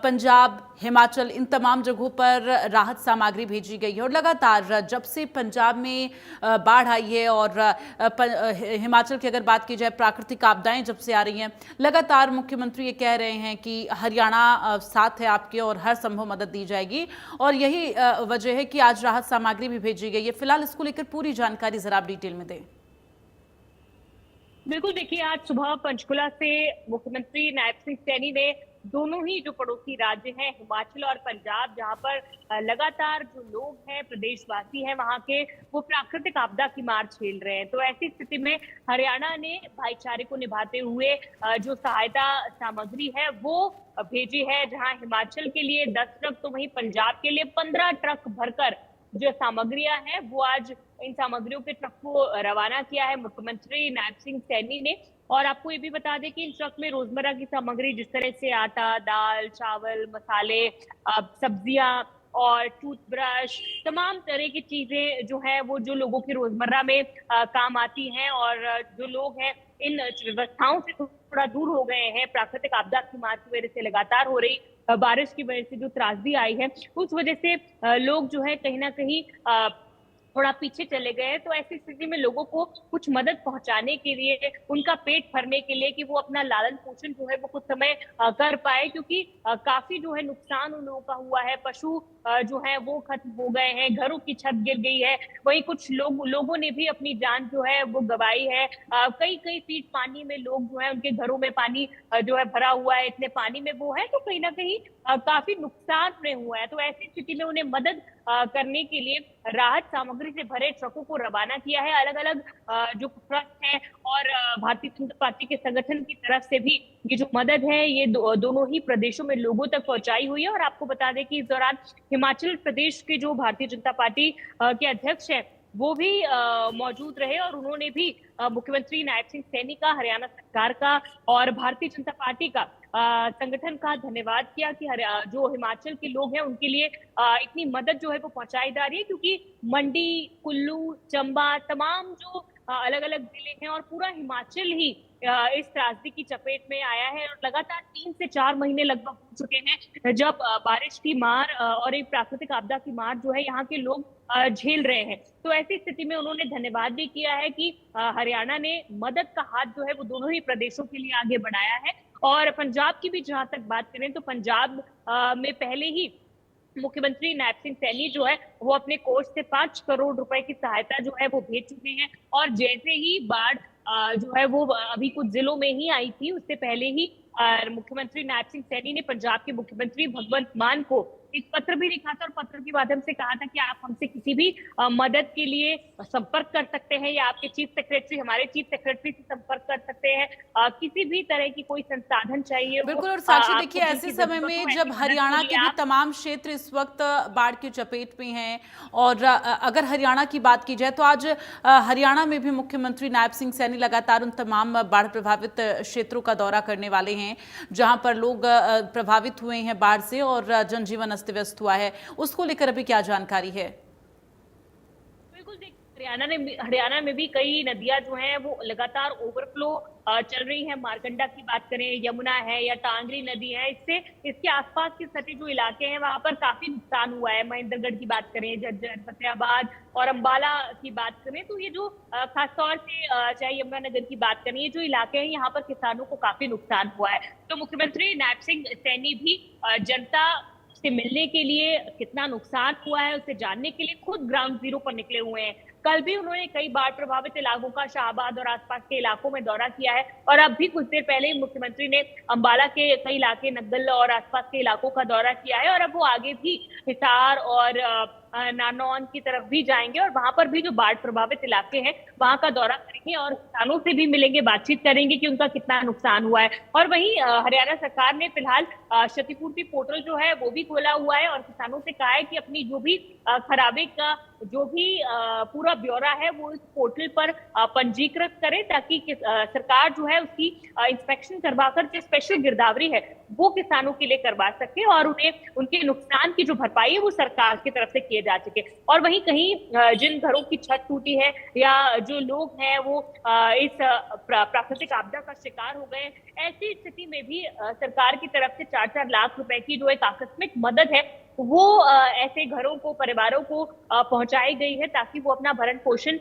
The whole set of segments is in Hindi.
पंजाब, हिमाचल इन तमाम जगहों पर राहत सामग्री भेजी गई है और लगातार जब से पंजाब में बाढ़ आई है और हिमाचल की अगर बात की जाए प्राकृतिक आपदाएं जब से आ रही हैं, लगातार मुख्यमंत्री ये कह रहे हैं कि हरियाणा साथ है आपके और हर संभव मदद दी जाएगी और यही वजह है कि आज राहत सामग्री भी भेजी गई है। फिलहाल इसको लेकर पूरी जानकारी जरा आप डिटेल में दें। बिल्कुल, देखिए आज सुबह पंचकुला से मुख्यमंत्री नायब सिंह सैनी ने दोनों ही जो पड़ोसी राज्य हैं हिमाचल और पंजाब, जहां पर लगातार जो लोग हैं प्रदेशवासी हैं वहां के, वो प्राकृतिक आपदा की मार झेल रहे हैं। तो ऐसी स्थिति में हरियाणा ने भाईचारे को निभाते हुए जो सहायता सामग्री है वो भेजी है। जहां हिमाचल के लिए 10 ट्रक तो वहीं पंजाब के लिए 15 ट्रक भरकर जो सामग्रियां हैं वो आज इन सामग्रियों के ट्रक को रवाना किया है मुख्यमंत्री नायब सिंह सैनी ने। और आपको ये भी बता दें कि इन ट्रक में रोजमर्रा की सामग्री जिस तरह से आटा, दाल, चावल, मसाले, सब्जियां और टूथब्रश, तमाम तरह की चीजें जो है वो जो लोगों के रोजमर्रा में काम आती हैं और जो लोग हैं इन व्यवस्थाओं से थोड़ा दूर हो गए हैं। प्राकृतिक आपदा की मार की वजह से लगातार हो रही बारिश की वजह से जो त्रासदी आई है उस वजह से लोग जो है कहीं ना कहीं थोड़ा पीछे चले गए। तो ऐसी स्थिति में लोगों को कुछ मदद पहुंचाने के लिए, उनका पेट भरने के लिए कि वो अपना लालन पोषण जो है वो कुछ समय कर पाए, क्योंकि काफी जो है नुकसान उन लोगों का हुआ है। पशु जो है वो खत्म हो गए हैं, घरों की छत गिर गई है, वहीं कुछ लोगों ने भी अपनी जान जो है वो गंवाई है। कई कई फीट पानी में लोग जो है उनके घरों में पानी जो है भरा हुआ है, इतने पानी में वो है, तो कहीं ना कहीं काफी नुकसान उन्हें हुआ है। तो ऐसी स्थिति में उन्हें मदद करने के लिए राहत सामग्री से भरे ट्रकों को रवाना किया है। अलग अलग जो ट्रक है और भारतीय जनता पार्टी के संगठन की तरफ से भी ये जो मदद है ये दोनों ही प्रदेशों में लोगों तक पहुंचाई हुई है। और आपको बता दें कि इस दौरान हिमाचल प्रदेश के जो भारतीय जनता पार्टी के अध्यक्ष है वो भी मौजूद रहे और उन्होंने भी मुख्यमंत्री नायब सिंह सैनी का, हरियाणा सरकार का और भारतीय जनता पार्टी का संगठन का धन्यवाद किया कि जो हिमाचल के लोग हैं उनके लिए इतनी मदद जो है वो पहुंचाई जा रही है, क्योंकि मंडी, कुल्लू, चंबा, तमाम जो अलग अलग जिले हैं और पूरा हिमाचल ही इस त्रासदी की चपेट में आया है। और लगातार 3 से 4 महीने लगभग हो चुके हैं जब बारिश की मार और एक प्राकृतिक आपदा की मार जो है यहाँ के लोग झेल रहे हैं। तो ऐसी स्थिति में उन्होंने धन्यवाद भी किया है कि हरियाणा ने मदद का हाथ जो है वो दोनों ही प्रदेशों के लिए आगे बढ़ाया है। और पंजाब की भी जहां तक बात करें तो पंजाब में पहले ही मुख्यमंत्री नायब सिंह सैनी जो है वो अपने कोष से 5 करोड़ रुपए की सहायता जो है वो भेज चुके हैं। और जैसे ही बाढ़ जो है वो अभी कुछ जिलों में ही आई थी, उससे पहले ही मुख्यमंत्री नायब सिंह सैनी ने पंजाब के मुख्यमंत्री भगवंत मान को एक पत्र भी लिखा था और पत्र के माध्यम से कहा था कि आप हमसे किसी भी मदद के लिए संपर्क कर सकते हैं या आपके चीफ सेक्रेटरी, हमारे चीफ सेक्रेटरी से संपर्क कर सकते हैं। किसी भी तरह की कोई संसाधन चाहिए बिल्कुल। और साक्षी देखिए, ऐसे समय में जब हरियाणा के भी तमाम क्षेत्र इस वक्त बाढ़ की चपेट में हैं और अगर हरियाणा की बात की जाए तो आज हरियाणा में भी मुख्यमंत्री नायब सिंह सैनी लगातार उन तमाम बाढ़ प्रभावित क्षेत्रों का दौरा करने वाले हैं जहां पर लोग प्रभावित हुए हैं बाढ़ से और जनजीवन अस्त व्यस्त हुआ है। उसको लेकर अभी क्या जानकारी है? बिल्कुल, हरियाणा में भी कई नदियां जो हैं वो लगातार ओवरफ्लो चल रही हैं। मारकंडा की बात करें, यमुना है या टांगरी नदी है, इससे इसके आसपास के सटे जो इलाके हैं वहां पर काफी नुकसान हुआ है। महेंद्रगढ़ की बात करें, झज्जर, फतेहाबाद और अंबाला की बात करें तो ये जो खासतौर से चाहे यमुनानगर की बात करें, ये जो इलाके हैं यहाँ पर किसानों को काफी नुकसान हुआ है। तो मुख्यमंत्री नायब सिंह सैनी भी जनता से मिलने के लिए, कितना नुकसान हुआ है उसे जानने के लिए खुद ग्राउंड जीरो पर निकले हुए हैं। कल भी उन्होंने कई बाढ़ प्रभावित इलाकों का, शाहबाद और आसपास के इलाकों में दौरा किया है और अब भी कुछ देर पहले ही मुख्यमंत्री ने अंबाला के कई इलाके, नग्गल और आसपास के इलाकों का दौरा किया है। और अब वो आगे भी हिसार और नानौन की तरफ भी जाएंगे और वहां पर भी जो बाढ़ प्रभावित इलाके हैं वहां का दौरा करेंगे और किसानों से भी मिलेंगे, बातचीत करेंगे कि उनका कितना नुकसान हुआ है। और वहीं हरियाणा सरकार ने फिलहाल क्षतिपूर्ति पोर्टल जो है वो भी खोला हुआ है और किसानों से कहा है कि अपनी जो भी खराबे का जो भी पूरा ब्यौरा है वो इस पोर्टल पर पंजीकृत करें, ताकि सरकार जो है उसकी इंस्पेक्शन करवाकर जो स्पेशल गिरदावरी है वो किसानों के लिए करवा सके और उन्हें उनके नुकसान की जो भरपाई है वो सरकार की तरफ से किए जा चुके। और वहीं कहीं जिन घरों की छत टूटी है या जो लोग हैं वो इस प्राकृतिक आपदा का शिकार हो गए, ऐसी स्थिति में भी सरकार की तरफ से 4-4 लाख रुपए की जो एक आकस्मिक मदद है वो ऐसे घरों को, परिवारों को पहुंचाई गई है, ताकि वो अपना भरण पोषण,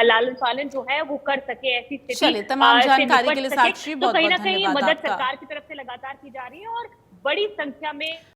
लालन पालन जो है वो कर सके, ऐसी स्थिति चलिए, तमाम से जानकारी निपट के लिए सके। साक्षी तो बहुत कहीं बहुत ना कहीं धन्यवाद मदद आपका। सरकार की तरफ से लगातार की जा रही है और बड़ी संख्या में